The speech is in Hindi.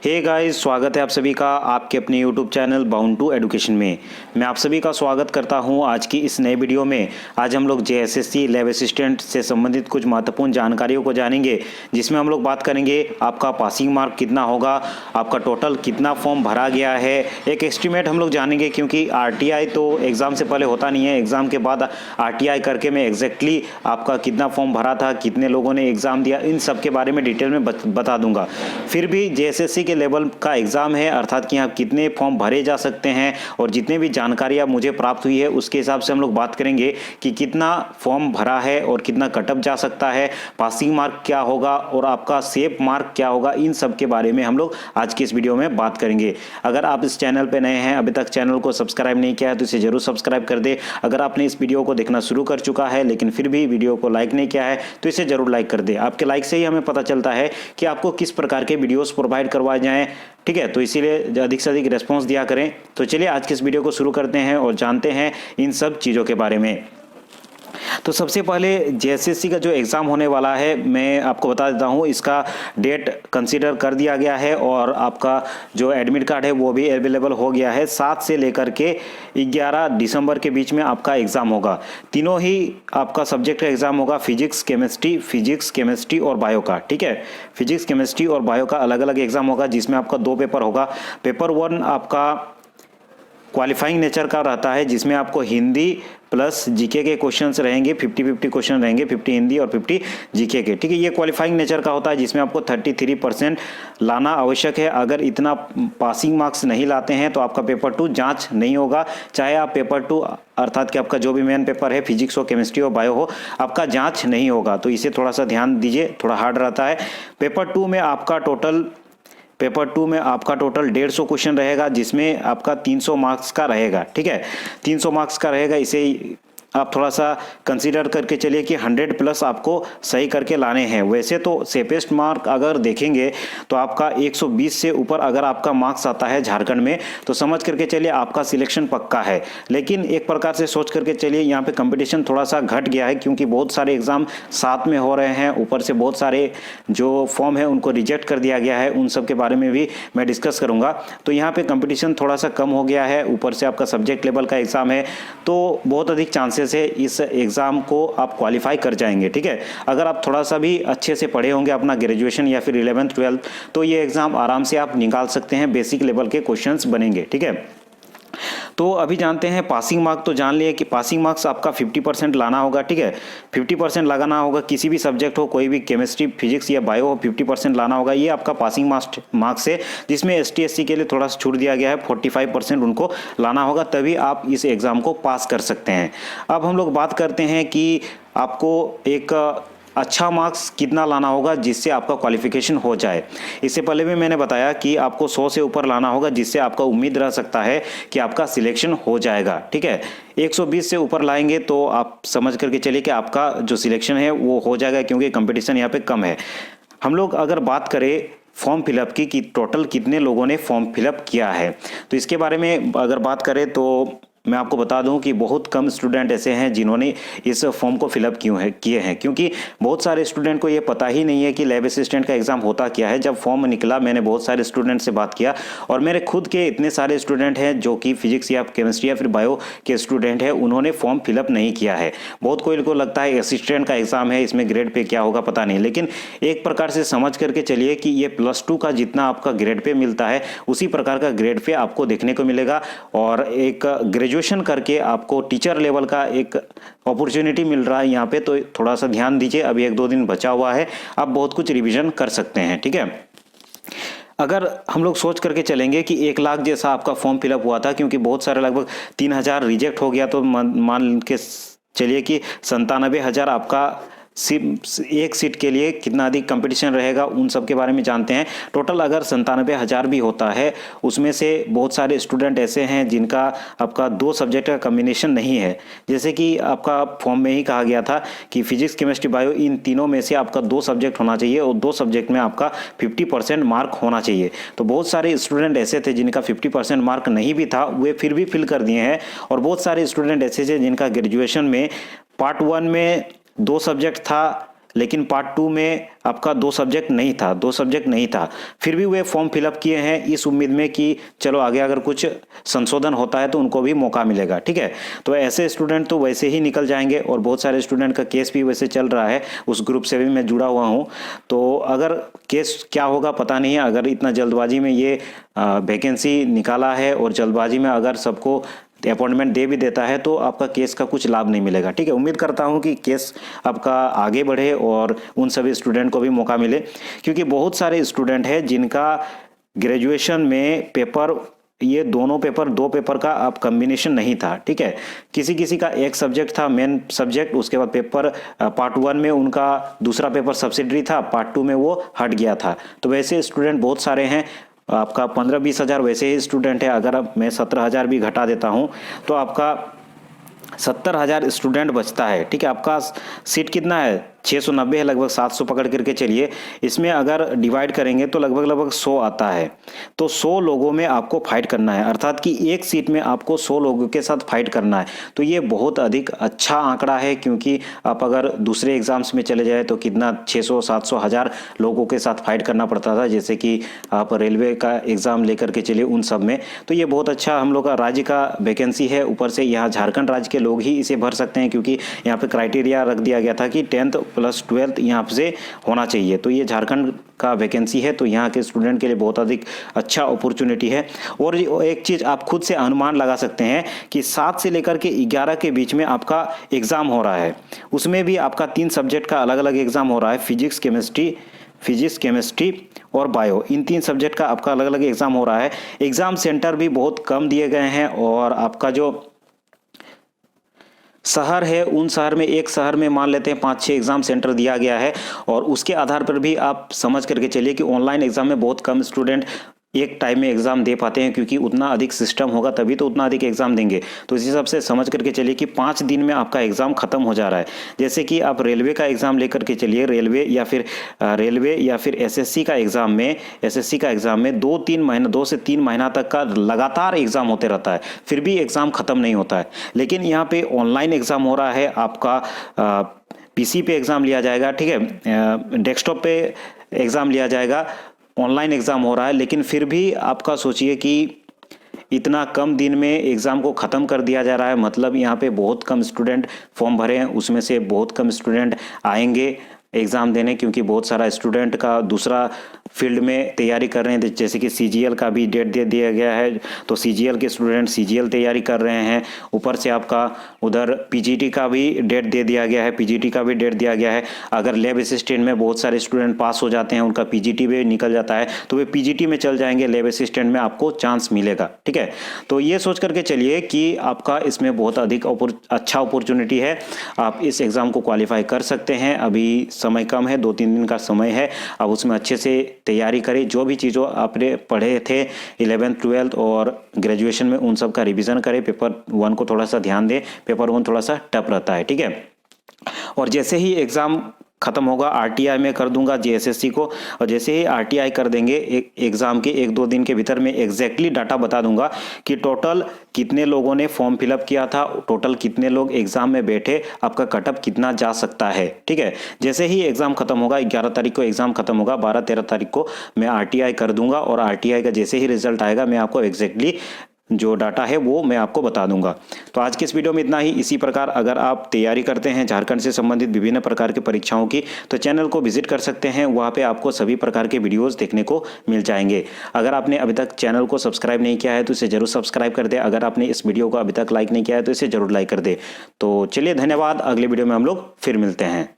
हे गाइस, स्वागत है आप सभी का आपके अपने YouTube channel bound to education में। मैं आप सभी का स्वागत करता हूं आज की इस नए वीडियो में। आज हम लोग जेएसएससी लैब असिस्टेंट से संबंधित कुछ महत्वपूर्ण जानकारियों को जानेंगे, जिसमें हम लोग बात करेंगे आपका पासिंग मार्क कितना होगा, आपका टोटल कितना फॉर्म भरा गया है, एक एस्टिमेट हम लोग जानेंगे, क्योंकि आरटीआई तो एग्ज़ाम से पहले होता नहीं है। एग्ज़ाम के बाद आरटीआई करके मैं एग्जैक्टली आपका कितना फॉर्म भरा था, कितने लोगों ने एग्ज़ाम दिया, इन सब के बारे में डिटेल में बता दूंगा। फिर भी जेएसएससी के लेवल का एग्ज़ाम है, अर्थात कि यहाँ कितने फॉर्म भरे जा सकते हैं और जितने भी जानकारियाँ मुझे प्राप्त हुई है उसके हिसाब से हम लोग बात करेंगे कि कितना फॉर्म भरा है और कितना कटअप जा सकता है, पासिंग मार्क क्या होगा और आपका सेफ मार्क क्या होगा। इन सब के बारे में हम लोग आज की इस वीडियो में बात करेंगे। अगर आप इस चैनल पर नए हैं, अभी तक चैनल को सब्सक्राइब नहीं किया है तो इसे जरूर सब्सक्राइब कर दे। अगर आपने इस वीडियो को देखना शुरू कर चुका है लेकिन फिर भी वीडियो को लाइक नहीं किया है तो इसे जरूर लाइक कर दे। आपके लाइक से ही हमें पता चलता है कि आपको किस प्रकार के वीडियोस प्रोवाइड करवाए जाएं, ठीक है। तो इसीलिए अधिक से अधिक रेस्पॉन्स दिया करें। तो चलिए आज के इस वीडियो को शुरू करते हैं और जानते हैं इन सब चीज़ों के बारे में। तो सबसे पहले जेएसएससी का जो एग्ज़ाम होने वाला है मैं आपको बता देता हूँ। इसका डेट कंसीडर कर दिया गया है और आपका जो एडमिट कार्ड है वो भी अवेलेबल हो गया है। 7 से लेकर के 11 दिसंबर के बीच में आपका एग्ज़ाम होगा। तीनों ही आपका सब्जेक्ट का एग्ज़ाम होगा, फिजिक्स केमिस्ट्री और बायो का, ठीक है। फिजिक्स केमिस्ट्री और बायो का अलग अलग एग्ज़ाम होगा, जिसमें आपका 2 पेपर होगा। पेपर 1 आपका क्वालिफाइंग नेचर का रहता है, जिसमें आपको हिंदी प्लस जीके के क्वेश्चंस रहेंगे। 50-50 क्वेश्चन रहेंगे, 50 हिंदी और 50 जीके के, ठीक है। ये क्वालिफाइंग नेचर का होता है, जिसमें आपको 33% लाना आवश्यक है। अगर इतना पासिंग मार्क्स नहीं लाते हैं तो आपका पेपर 2 जांच नहीं होगा। चाहे आप पेपर 2 अर्थात कि आपका जो भी मेन पेपर है, फिजिक्स हो, केमिस्ट्री हो, बायो हो, आपका जांच नहीं होगा। तो इसे थोड़ा सा ध्यान दीजिए, थोड़ा हार्ड रहता है। पेपर 2 में आपका टोटल 150 क्वेश्चन रहेगा, जिसमें आपका 300 मार्क्स का रहेगा, ठीक है। 300 मार्क्स का रहेगा। इसे आप थोड़ा सा कंसीडर करके चलिए कि 100+ आपको सही करके लाने हैं। वैसे तो सेफेस्ट मार्क अगर देखेंगे तो आपका 120 से ऊपर अगर आपका मार्क्स आता है झारखंड में तो समझ करके चलिए आपका सिलेक्शन पक्का है। लेकिन एक प्रकार से सोच करके चलिए यहाँ पे कंपटीशन थोड़ा सा घट गया है, क्योंकि बहुत सारे एग्ज़ाम साथ में हो रहे हैं। ऊपर से बहुत सारे जो फॉर्म है उनको रिजेक्ट कर दिया गया है। उन सब के बारे में भी मैं डिस्कस करूँगा। तो यहाँ पर कंपटीशन थोड़ा सा कम हो गया है। ऊपर से आपका सब्जेक्ट लेवल का एग्ज़ाम है तो बहुत अधिक चांसेस से इस एग्ज़ाम को आप क्वालिफाई कर जाएंगे, ठीक है। अगर आप थोड़ा सा भी अच्छे से पढ़े होंगे अपना ग्रेजुएशन या फिर 11th 12th तो ये एग्ज़ाम आराम से आप निकाल सकते हैं। बेसिक लेवल के क्वेश्चंस बनेंगे, ठीक है। तो अभी जानते हैं पासिंग मार्क। तो जान लिए कि पासिंग मार्क्स आपका 50% लाना होगा, ठीक है। 50% लगाना होगा, किसी भी सब्जेक्ट हो, कोई भी केमिस्ट्री, फिजिक्स या बायो हो, 50% लाना होगा। ये आपका पासिंग मार्क्स है, जिसमें ST SC के लिए थोड़ा सा छूट दिया गया है। 45% उनको लाना होगा, तभी आप इस एग्ज़ाम को पास कर सकते हैं। अब हम लोग बात करते हैं कि आपको एक अच्छा मार्क्स कितना लाना होगा जिससे आपका क्वालिफिकेशन हो जाए। इससे पहले भी मैंने बताया कि आपको 100 से ऊपर लाना होगा, जिससे आपका उम्मीद रह सकता है कि आपका सिलेक्शन हो जाएगा, ठीक है। 120 से ऊपर लाएंगे तो आप समझ करके चलिए कि आपका जो सिलेक्शन है वो हो जाएगा, क्योंकि कंपटीशन यहाँ पे कम है। हम लोग अगर बात करें फॉर्म फिलअप की कि टोटल कितने लोगों ने फॉर्म फिलअप किया है, तो इसके बारे में अगर बात करें तो मैं आपको बता दूं कि बहुत कम स्टूडेंट ऐसे हैं जिन्होंने इस फॉर्म को फिलअप किए हैं, क्योंकि बहुत सारे स्टूडेंट को ये पता ही नहीं है कि लैब असिस्टेंट का एग्ज़ाम होता क्या है। जब फॉर्म निकला मैंने बहुत सारे स्टूडेंट से बात किया और मेरे खुद के इतने सारे स्टूडेंट हैं जो कि फिजिक्स या केमिस्ट्री या फिर बायो के स्टूडेंट हैं, उन्होंने फॉर्म फिलअप नहीं किया है। बहुत कोई को लगता है असिस्टेंट का एग्ज़ाम है, इसमें ग्रेड पे क्या होगा पता नहीं, लेकिन एक प्रकार से समझ करके चलिए कि ये +2 का जितना आपका ग्रेड पे मिलता है उसी प्रकार का ग्रेड पे आपको देखने को मिलेगा। और एक ग्रेजुएशन करके आपको टीचर लेवल का एक अपॉर्चुनिटी मिल रहा है यहाँ पे। तो थोड़ा सा ध्यान दीजिए, अभी 1-2 दिन बचा हुआ है, आप बहुत कुछ रिवीजन कर सकते हैं, ठीक है। अगर हम लोग सोच करके चलेंगे कि 1 लाख जैसा आपका फॉर्म फिलअप हुआ था, क्योंकि बहुत सारे लगभग 3000 रिजेक्ट हो गया, तो मान के चलिए कि 97,000 आपका एक सीट के लिए कितना अधिक कंपटीशन रहेगा, उन सब के बारे में जानते हैं। टोटल अगर 97,000 भी होता है, उसमें से बहुत सारे स्टूडेंट ऐसे हैं जिनका आपका 2 सब्जेक्ट का कम्बिनेशन नहीं है। जैसे कि आपका फॉर्म में ही कहा गया था कि फिजिक्स केमिस्ट्री बायो इन तीनों में से आपका 2 सब्जेक्ट होना चाहिए और 2 सब्जेक्ट में आपका 50% मार्क होना चाहिए। तो बहुत सारे स्टूडेंट ऐसे थे जिनका 50% मार्क नहीं भी था, वे फिर भी फिल कर दिए हैं। और बहुत सारे स्टूडेंट ऐसे थे जिनका ग्रेजुएशन में पार्ट 1 में 2 सब्जेक्ट था, लेकिन पार्ट 2 में आपका 2 सब्जेक्ट नहीं था, फिर भी वे फॉर्म फिलअप किए हैं इस उम्मीद में कि चलो आगे अगर कुछ संशोधन होता है तो उनको भी मौका मिलेगा, ठीक है। तो ऐसे स्टूडेंट तो वैसे ही निकल जाएंगे और बहुत सारे स्टूडेंट का केस भी वैसे चल रहा है, उस ग्रुप से भी मैं जुड़ा हुआ हूँ। तो अगर केस क्या होगा पता नहीं है, अगर इतना जल्दबाजी में ये वैकेंसी निकाला है और जल्दबाजी में अगर सबको अपॉइंटमेंट दे भी देता है तो आपका केस का कुछ लाभ नहीं मिलेगा, ठीक है। उम्मीद करता हूं कि केस आपका आगे बढ़े और उन सभी स्टूडेंट को भी मौका मिले, क्योंकि बहुत सारे स्टूडेंट हैं जिनका ग्रेजुएशन में पेपर, ये दोनों पेपर, 2 पेपर का आप कम्बिनेशन नहीं था, ठीक है। किसी का एक सब्जेक्ट था मेन सब्जेक्ट, उसके बाद पेपर पार्ट 1 में उनका दूसरा पेपर सब्सिडरी था, पार्ट 2 में वो हट गया था। तो वैसे स्टूडेंट बहुत सारे हैं, आपका 15-20 हज़ार वैसे ही स्टूडेंट है। अगर मैं 17,000 भी घटा देता हूं तो आपका 70,000 स्टूडेंट बचता है, ठीक है। आपका सीट कितना है, 690 है, लगभग 700 पकड़ करके चलिए। इसमें अगर डिवाइड करेंगे तो लगभग 100 आता है। तो 100 लोगों में आपको फाइट करना है, अर्थात कि एक सीट में आपको 100 लोगों के साथ फाइट करना है। तो ये बहुत अधिक अच्छा आंकड़ा है, क्योंकि आप अगर दूसरे एग्जाम्स में चले जाए तो कितना 600, 700, 1000 लोगों के साथ फाइट करना पड़ता था, जैसे कि आप रेलवे का एग्जाम लेकर के चलिए उन सब में। तो ये बहुत अच्छा हम लोग का राज्य का वैकेंसी है। ऊपर से यहाँ झारखंड राज्य के लोग ही इसे भर सकते हैं, क्योंकि यहाँ पे क्राइटेरिया रख दिया गया था कि 10th प्लस 12th यहाँ से होना चाहिए। तो ये झारखंड का वैकेंसी है, तो यहाँ के स्टूडेंट के लिए बहुत अधिक अच्छा अपॉर्चुनिटी है। और एक चीज़ आप खुद से अनुमान लगा सकते हैं कि 7 से लेकर के 11 के बीच में आपका एग्ज़ाम हो रहा है, उसमें भी आपका 3 सब्जेक्ट का अलग अलग एग्ज़ाम हो रहा है, फिजिक्स, केमिस्ट्री और बायो। इन 3 सब्जेक्ट का आपका अलग अलग एग्ज़ाम हो रहा है। एग्ज़ाम सेंटर भी बहुत कम दिए गए हैं, और आपका जो शहर है, उन शहर में, एक शहर में मान लेते हैं 5-6 एग्जाम सेंटर दिया गया है। और उसके आधार पर भी आप समझ करके चलिए कि ऑनलाइन एग्जाम में बहुत कम स्टूडेंट एक टाइम में एग्जाम दे पाते हैं, क्योंकि उतना अधिक सिस्टम होगा तभी तो उतना अधिक एग्जाम देंगे। तो इस हिसाब से समझ करके चलिए कि 5 दिन में आपका एग्जाम खत्म हो जा रहा है। जैसे कि आप रेलवे का एग्जाम लेकर के चलिए, रेलवे या फिर एसएससी का एग्जाम में 2 से 3 महीना तक का लगातार एग्जाम होते रहता है, फिर भी एग्जाम खत्म नहीं होता है। लेकिन यहाँ पे ऑनलाइन एग्जाम हो रहा है, आपका पीसी पे एग्जाम लिया जाएगा, ठीक है, डेस्कटॉप पे एग्जाम लिया जाएगा, ऑनलाइन एग्ज़ाम हो रहा है। लेकिन फिर भी आपका सोचिए कि इतना कम दिन में एग्ज़ाम को ख़त्म कर दिया जा रहा है, मतलब यहाँ पे बहुत कम स्टूडेंट फॉर्म भरे हैं, उसमें से बहुत कम स्टूडेंट आएंगे एग्ज़ाम देने, क्योंकि बहुत सारा स्टूडेंट का दूसरा फील्ड में तैयारी कर रहे हैं। जैसे कि सीजीएल का भी डेट दे दिया गया है, तो सीजीएल के स्टूडेंट सीजीएल तैयारी कर रहे हैं। ऊपर से आपका उधर पीजीटी का भी डेट दे दिया गया है। अगर लैब असिस्टेंट में बहुत सारे स्टूडेंट पास हो जाते हैं, उनका पीजीटी भी निकल जाता है, तो वे पीजीटी में चल जाएंगे, लैब असिस्टेंट में आपको चांस मिलेगा, ठीक है। तो ये सोच करके चलिए कि आपका इसमें बहुत अधिक अच्छा अपॉर्चुनिटी है, आप इस एग्ज़ाम को क्वालिफाई कर सकते हैं। अभी समय कम है, 2-3 दिन का समय है, अब उसमें अच्छे से तैयारी करें। जो भी चीज़ों आपने पढ़े थे 11th 12th और ग्रेजुएशन में, उन सब का रिवीजन करें। पेपर 1 को थोड़ा सा ध्यान दें, पेपर 1 थोड़ा सा टफ रहता है, ठीक है। और जैसे ही एग्ज़ाम खत्म होगा, आरटीआई में कर दूंगा जेएसएससी को, और जैसे ही आरटीआई कर देंगे एग्जाम के 1-2 दिन के भीतर में एग्जैक्टली डाटा बता दूंगा कि टोटल कितने लोगों ने फॉर्म फिलअप किया था, टोटल कितने लोग एग्जाम में बैठे, आपका कटअप कितना जा सकता है, ठीक है। जैसे ही एग्जाम खत्म होगा, 11 तारीख को एग्जाम खत्म होगा, 12-13 तारीख को मैं आरटीआई कर दूंगा, और आरटीआई का जैसे ही रिजल्ट आएगा मैं आपको एग्जैक्टली जो डाटा है वो मैं आपको बता दूंगा। तो आज की इस वीडियो में इतना ही। इसी प्रकार अगर आप तैयारी करते हैं झारखंड से संबंधित विभिन्न प्रकार की परीक्षाओं की, तो चैनल को विजिट कर सकते हैं, वहाँ पे आपको सभी प्रकार के वीडियोस देखने को मिल जाएंगे। अगर आपने अभी तक चैनल को सब्सक्राइब नहीं किया है तो इसे जरूर सब्सक्राइब कर दे। अगर आपने इस वीडियो को अभी तक लाइक नहीं किया है तो इसे जरूर लाइक कर दे। तो चलिए, धन्यवाद। अगले वीडियो में हम लोग फिर मिलते हैं।